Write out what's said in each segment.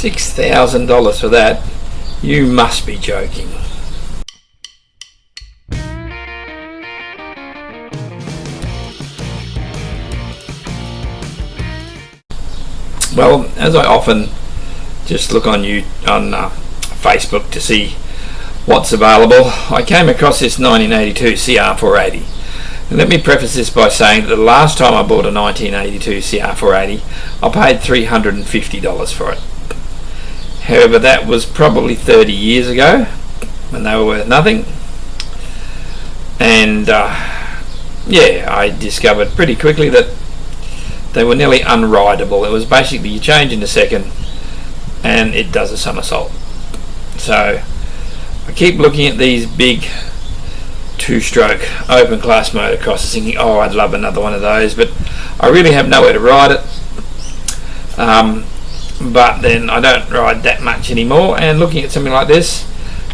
$6,000 for that? You must be joking. Well, as I often just look on Facebook to see what's available, I came across this 1982 CR480. And let me preface this by saying that the last time I bought a 1982 CR480, I paid $350 for it. However, that was probably 30 years ago when they were worth nothing. And yeah, I discovered pretty quickly that they were nearly unrideable. It was basically you change in a second and it does a somersault. So I keep looking at these big two-stroke open class motocrossers thinking, oh, I'd love another one of those, but I really have nowhere to ride it. But then I don't ride that much anymore, and looking at something like this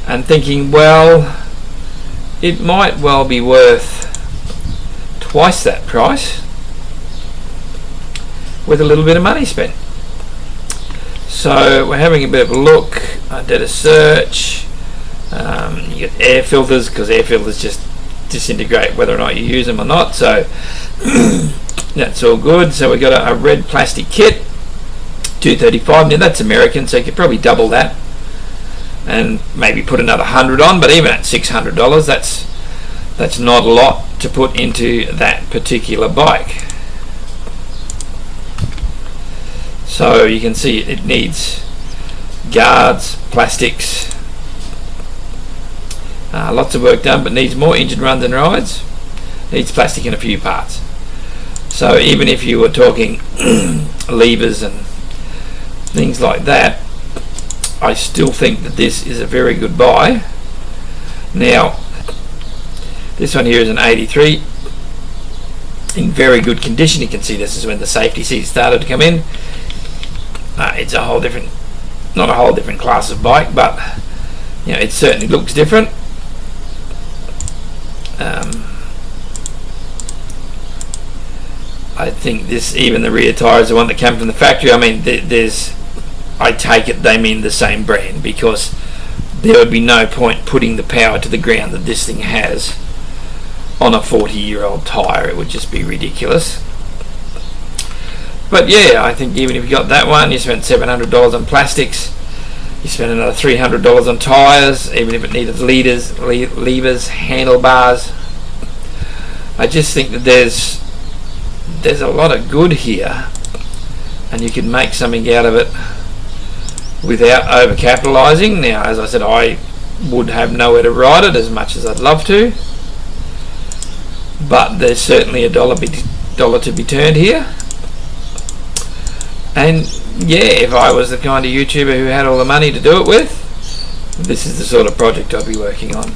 and thinking, well, it might well be worth twice that price with a little bit of money spent. So we're having a bit of a look. I did a search. You get air filters, because air filters just disintegrate whether or not you use them or not, so that's all good. So we got a red plastic kit, $235. Now that's American, so you could probably double that and maybe put another $100 on, but even at $600, that's not a lot to put into that particular bike. So you can see it needs guards, plastics, lots of work done, but needs more engine runs and rides, needs plastic in a few parts. So even if you were talking levers and things like that, I still think that this is a very good buy. Now this one here is an 83 in very good condition. You can see this is when the safety seats started to come in. It's a whole different, not a whole different class of bike, but you know, it certainly looks different. I think this, even the rear tyre is the one that came from the factory. I mean, I take it they mean the same brand, because there would be no point putting the power to the ground that this thing has on a 40-year-old tyre. It would just be ridiculous. But yeah, I think even if you got that one, you spent $700 on plastics, you spend another $300 on tyres, even if it needed levers, handlebars. I just think that there's a lot of good here, and you can make something out of it without overcapitalising. Now, as I said, I would have nowhere to ride it as much as I'd love to, but there's certainly a dollar to be turned here. And yeah, if I was the kind of YouTuber who had all the money to do it with, this is the sort of project I'd be working on.